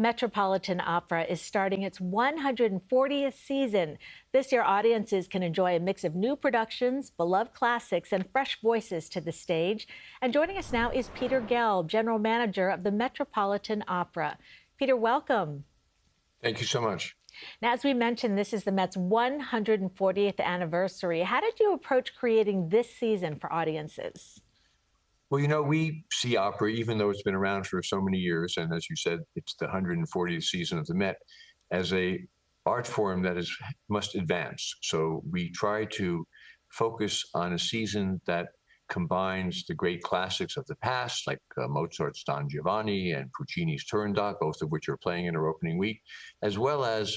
Metropolitan Opera is starting its 140th season. This year, audiences can enjoy a mix of new productions, beloved classics, and fresh voices to the stage. And joining us now is Peter Gelb, General Manager of the Metropolitan Opera. Peter, welcome. Thank you so much. Now, as we mentioned, this is the Met's 140th anniversary. How did you approach creating this season for audiences? Well, you know, we see opera, even though it's been around for so many years, and as you said, it's the 140th season of the Met, as a art form that must advance. So we try to focus on a season that combines the great classics of the past, like Mozart's Don Giovanni and Puccini's Turandot, both of which are playing in our opening week, as well as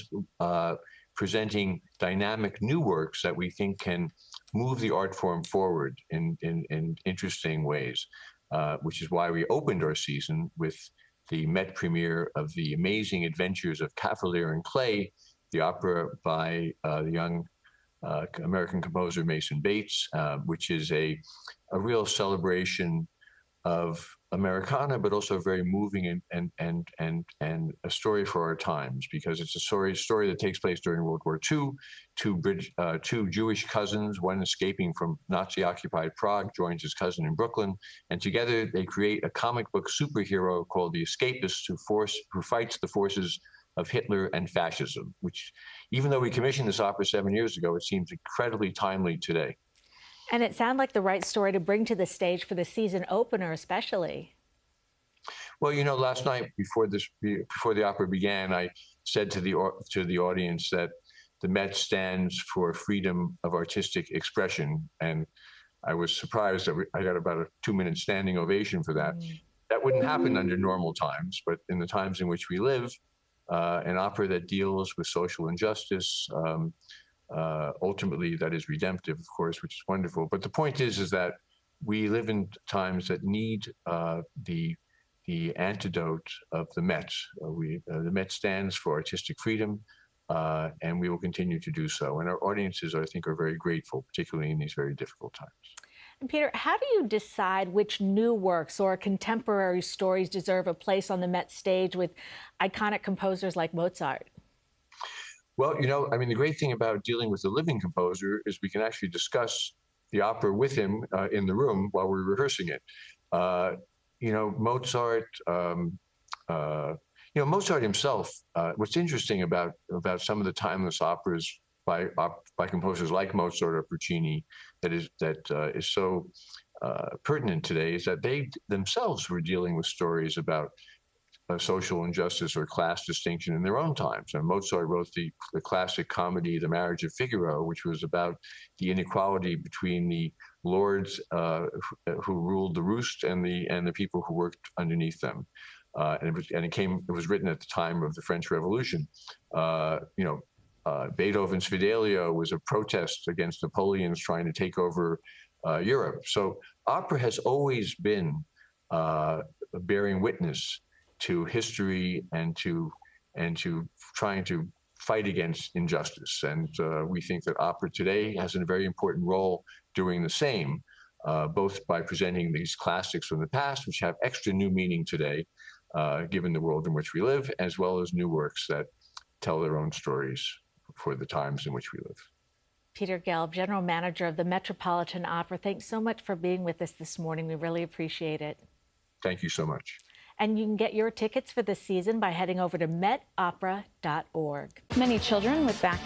presenting dynamic new works that we think can move the art form forward in interesting ways, which is why we opened our season with the Met premiere of The Amazing Adventures of Cavalier and Clay, the opera by the young American composer Mason Bates, which is a real celebration of Americana, but also very moving and a story for our times, because it's a story that takes place during World War II. Two Jewish cousins, one escaping from Nazi-occupied Prague, joins his cousin in Brooklyn, and together they create a comic book superhero called the Escapist, who fights the forces of Hitler and fascism, which, even though we commissioned this opera 7 years ago, it seems incredibly timely today. And it sounded like the right story to bring to the stage for the season opener, especially. Well, you know, last night before the opera began, I said to the audience that the Met stands for freedom of artistic expression, and I was surprised that I got about a 2-minute standing ovation for that. That wouldn't happen under normal times, but in the times in which we live, an opera that deals with social injustice, ultimately that is redemptive, of course, which is wonderful. But the point is that we live in times that need the antidote of the Met. The Met stands for artistic freedom, and we will continue to do so. And our audiences, I think, are very grateful, particularly in these very difficult times. And Peter, how do you decide which new works or contemporary stories deserve a place on the Met stage with iconic composers like Mozart? Well, you know, I mean, the great thing about dealing with a living composer is we can actually discuss the opera with him in the room while we're rehearsing it. You know, Mozart, Mozart himself, what's interesting about some of the timeless operas by composers like Mozart or Puccini that is so pertinent today is that they themselves were dealing with stories about social injustice or class distinction in their own times. And Mozart wrote the classic comedy, The Marriage of Figaro, which was about the inequality between the lords who ruled the roost and the people who worked underneath them. And it was written at the time of the French Revolution. Beethoven's Fidelio was a protest against Napoleon's trying to take over Europe. So opera has always been bearing witness to history and to trying to fight against injustice. And we think that opera today has a very important role doing the same, both by presenting these classics from the past, which have extra new meaning today, given the world in which we live, as well as new works that tell their own stories for the times in which we live. Peter Gelb, General Manager of the Metropolitan Opera, thanks so much for being with us this morning. We really appreciate it. Thank you so much. And you can get your tickets for the season by heading over to metopera.org. Many children with back